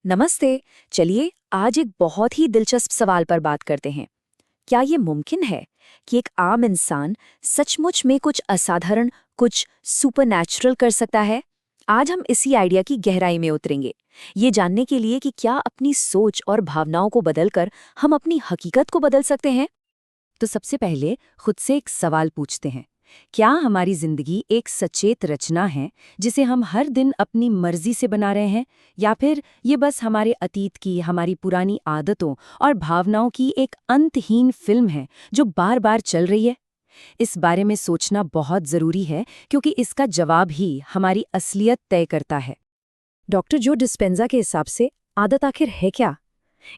नमस्ते। चलिए आज एक बहुत ही दिलचस्प सवाल पर बात करते हैं। क्या ये मुमकिन है कि एक आम इंसान सचमुच में कुछ असाधारण, कुछ सुपरनैचुरल कर सकता है? आज हम इसी आइडिया की गहराई में उतरेंगे, ये जानने के लिए कि क्या अपनी सोच और भावनाओं को बदलकर हम अपनी हकीकत को बदल सकते हैं। तो सबसे पहले खुद से एक सवाल पूछते हैं, क्या हमारी जिंदगी एक सचेत रचना है जिसे हम हर दिन अपनी मर्जी से बना रहे हैं, या फिर ये बस हमारे अतीत की, हमारी पुरानी आदतों और भावनाओं की एक अंतहीन फिल्म है जो बार बार चल रही है? इस बारे में सोचना बहुत जरूरी है, क्योंकि इसका जवाब ही हमारी असलियत तय करता है। डॉक्टर जो डिस्पेंजा के हिसाब से आदत आखिर है क्या?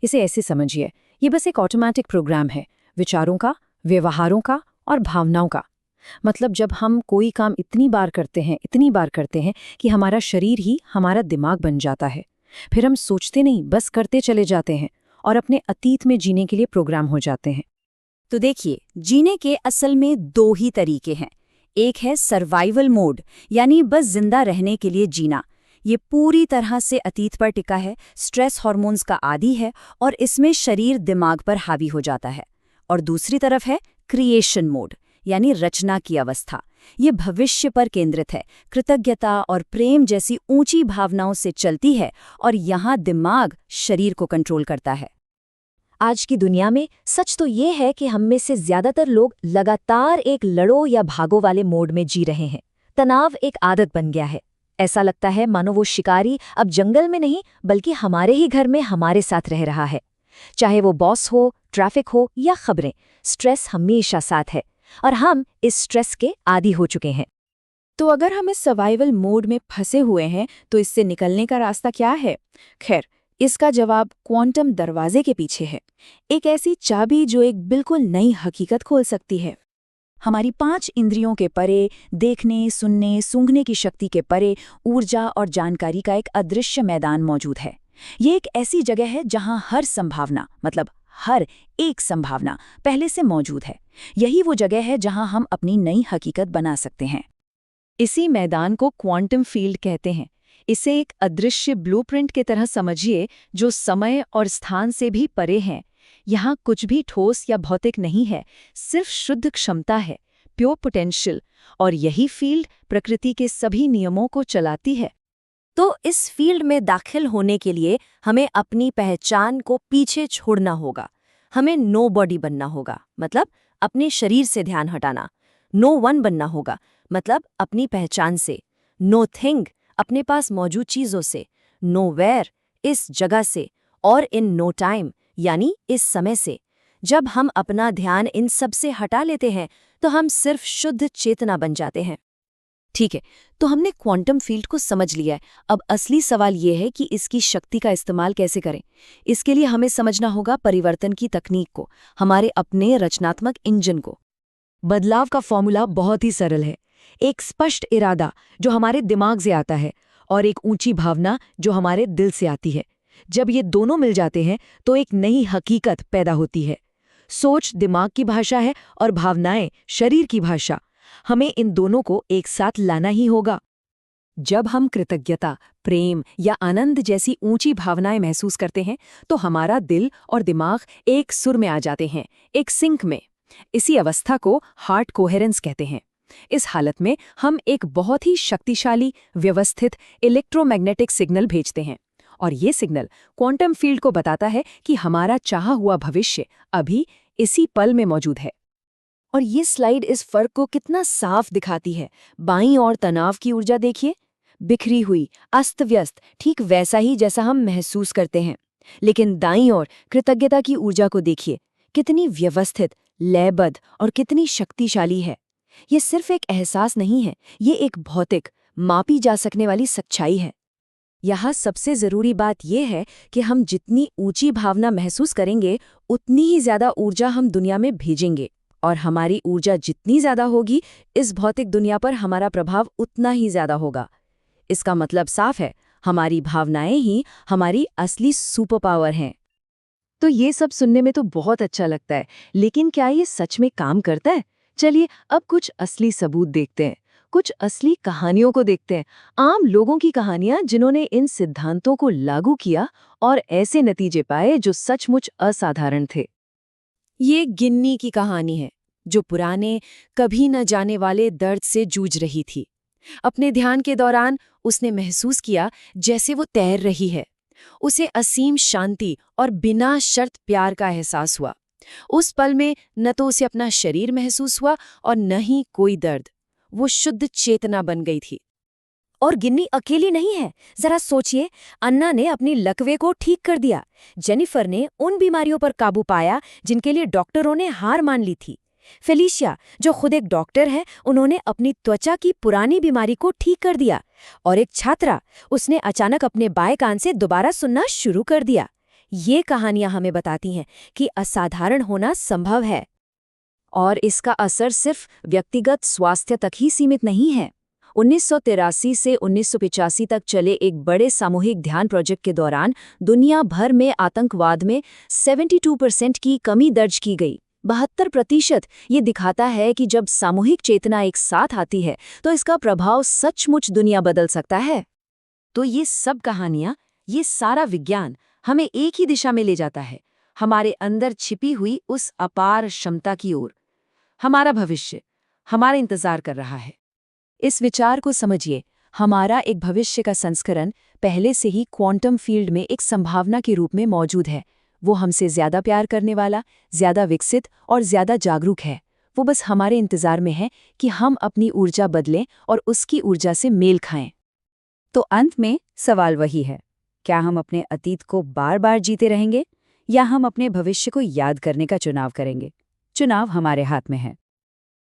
इसे ऐसे समझिए, ये बस एक ऑटोमेटिक प्रोग्राम है, विचारों का, व्यवहारों का और भावनाओं का। मतलब जब हम कोई काम इतनी बार करते हैं कि हमारा शरीर ही हमारा दिमाग बन जाता है। फिर हम सोचते नहीं, बस करते चले जाते हैं और अपने अतीत में जीने के लिए प्रोग्राम हो जाते हैं। तो देखिए, जीने के असल में दो ही तरीके हैं। एक है सर्वाइवल मोड, यानी बस जिंदा रहने के लिए जीना। ये पूरी तरह से अतीत पर टिका है, स्ट्रेस हार्मोन्स का आदी है और इसमें शरीर दिमाग पर हावी हो जाता है। और दूसरी तरफ है क्रिएशन मोड, यानी रचना की अवस्था। ये भविष्य पर केंद्रित है, कृतज्ञता और प्रेम जैसी ऊंची भावनाओं से चलती है और यहाँ दिमाग शरीर को कंट्रोल करता है। आज की दुनिया में सच तो ये है कि हम में से ज्यादातर लोग लगातार एक लड़ो या भागो वाले मोड में जी रहे हैं। तनाव एक आदत बन गया है। ऐसा लगता है मानो वो शिकारी अब जंगल में नहीं, बल्कि हमारे ही घर में हमारे साथ रह रहा है। चाहे वो बॉस हो, ट्रैफिक हो या खबरें, स्ट्रेस हमेशा साथ है और हम इस स्ट्रेस के आदी हो चुके हैं। तो अगर हम इस सर्वाइवल मोड में फंसे हुए हैं तो इससे निकलने का रास्ता क्या है? खैर, इसका जवाब क्वांटम दरवाजे के पीछे है। एक ऐसी चाबी जो एक बिल्कुल नई हकीकत खोल सकती है। हमारी 5 इंद्रियों के परे, देखने, सुनने, सूंघने की शक्ति के परे, ऊर्जा और जानकारी का एक अदृश्य मैदान मौजूद है। ये एक ऐसी जगह है जहां हर संभावना, मतलब हर एक संभावना पहले से मौजूद है। यही वो जगह है जहां हम अपनी नई हकीकत बना सकते हैं। इसी मैदान को क्वांटम फील्ड कहते हैं। इसे एक अदृश्य ब्लूप्रिंट की तरह समझिए, जो समय और स्थान से भी परे है। यहाँ कुछ भी ठोस या भौतिक नहीं है, सिर्फ शुद्ध क्षमता है, प्योर पोटेंशियल। और यही फील्ड प्रकृति के सभी नियमों को चलाती है। तो इस फील्ड में दाखिल होने के लिए हमें अपनी पहचान को पीछे छोड़ना होगा। हमें नो बॉडी बनना होगा, मतलब अपने शरीर से ध्यान हटाना। नो वन बनना होगा, मतलब अपनी पहचान से। नो थिंग, अपने पास मौजूद चीजों से। नो वेयर, इस जगह से। और इन नो टाइम, यानी इस समय से। जब हम अपना ध्यान इन सब से हटा लेते हैं तो हम सिर्फ शुद्ध चेतना बन जाते हैं। ठीक है, तो हमने क्वांटम फील्ड को समझ लिया है। अब असली सवाल ये है कि इसकी शक्ति का इस्तेमाल कैसे करें। इसके लिए हमें समझना होगा परिवर्तन की तकनीक को, हमारे अपने रचनात्मक इंजन को। बदलाव का फॉर्मूला बहुत ही सरल है। एक स्पष्ट इरादा जो हमारे दिमाग से आता है और एक ऊंची भावना जो हमारे दिल से आती है। जब ये दोनों मिल जाते हैं तो एक नई हकीकत पैदा होती है। सोच दिमाग की भाषा है और भावनाएं शरीर की भाषा। हमें इन दोनों को एक साथ लाना ही होगा। जब हम कृतज्ञता, प्रेम या आनंद जैसी ऊंची भावनाएं महसूस करते हैं तो हमारा दिल और दिमाग एक सुर में आ जाते हैं, एक सिंक में। इसी अवस्था को हार्ट कोहेरेंस कहते हैं। इस हालत में हम एक बहुत ही शक्तिशाली, व्यवस्थित इलेक्ट्रोमैग्नेटिक सिग्नल भेजते हैं और ये सिग्नल क्वांटम फील्ड को बताता है कि हमारा चाहा हुआ भविष्य अभी इसी पल में मौजूद है। और ये स्लाइड इस फर्क को कितना साफ दिखाती है। बाईं ओर तनाव की ऊर्जा देखिए, बिखरी हुई, अस्त व्यस्त, ठीक वैसा ही जैसा हम महसूस करते हैं। लेकिन दाईं ओर कृतज्ञता की ऊर्जा को देखिए, कितनी व्यवस्थित, लयबद्ध और कितनी शक्तिशाली है। ये सिर्फ एक एहसास नहीं है, ये एक भौतिक, मापी जा सकने वाली सच्चाई है। यहाँ सबसे जरूरी बात यह है कि हम जितनी ऊंची भावना महसूस करेंगे, उतनी ही ज्यादा ऊर्जा हम दुनिया में भेजेंगे। और हमारी ऊर्जा जितनी ज्यादा होगी, इस भौतिक दुनिया पर हमारा प्रभाव उतना ही ज्यादा होगा। इसका मतलब साफ है, हमारी भावनाएं ही हमारी असली सुपर पावर हैं। तो ये सब सुनने में तो बहुत अच्छा लगता है, लेकिन क्या ये सच में काम करता है? चलिए अब कुछ असली सबूत देखते हैं। कुछ असली कहानियों को देखते हैं, आम लोगों की कहानियां जिन्होंने इन सिद्धांतों को लागू किया और ऐसे नतीजे पाए जो सचमुच असाधारण थे। ये गिन्नी की कहानी है, जो पुराने कभी न जाने वाले दर्द से जूझ रही थी। अपने ध्यान के दौरान उसने महसूस किया जैसे वो तैर रही है। उसे असीम शांति और बिना शर्त प्यार का एहसास हुआ। उस पल में न तो उसे अपना शरीर महसूस हुआ और न ही कोई दर्द। वो शुद्ध चेतना बन गई थी। और गिन्नी अकेली नहीं है। जरा सोचिए, अन्ना ने अपनी लकवे को ठीक कर दिया। जेनिफर ने उन बीमारियों पर काबू पाया जिनके लिए डॉक्टरों ने हार मान ली थी। फेलिशिया, जो खुद एक डॉक्टर है, उन्होंने अपनी त्वचा की पुरानी बीमारी को ठीक कर दिया। और एक छात्रा, उसने अचानक अपने बाएं कान से दोबारा सुनना शुरू कर दिया। ये कहानियां हमें बताती हैं कि असाधारण होना संभव है। और इसका असर सिर्फ व्यक्तिगत स्वास्थ्य तक ही सीमित नहीं है। 1983 से 1985 तक चले एक बड़े सामूहिक ध्यान प्रोजेक्ट के दौरान दुनिया भर में आतंकवाद में 72% की कमी दर्ज की गई। 72%। ये दिखाता है कि जब सामूहिक चेतना एक साथ आती है तो इसका प्रभाव सचमुच दुनिया बदल सकता है। तो ये सब कहानियां, ये सारा विज्ञान हमें एक ही दिशा में ले जाता है, हमारे अंदर छिपी हुई उस अपार क्षमता की ओर। हमारा भविष्य हमारा इंतजार कर रहा है। इस विचार को समझिए, हमारा एक भविष्य का संस्करण पहले से ही क्वांटम फील्ड में एक संभावना के रूप में मौजूद है। वो हमसे ज्यादा प्यार करने वाला, ज्यादा विकसित और ज्यादा जागरूक है। वो बस हमारे इंतजार में है कि हम अपनी ऊर्जा बदलें और उसकी ऊर्जा से मेल खाएं। तो अंत में सवाल वही है, क्या हम अपने अतीत को बार बार जीते रहेंगे या हम अपने भविष्य को याद करने का चुनाव करेंगे? चुनाव हमारे हाथ में है।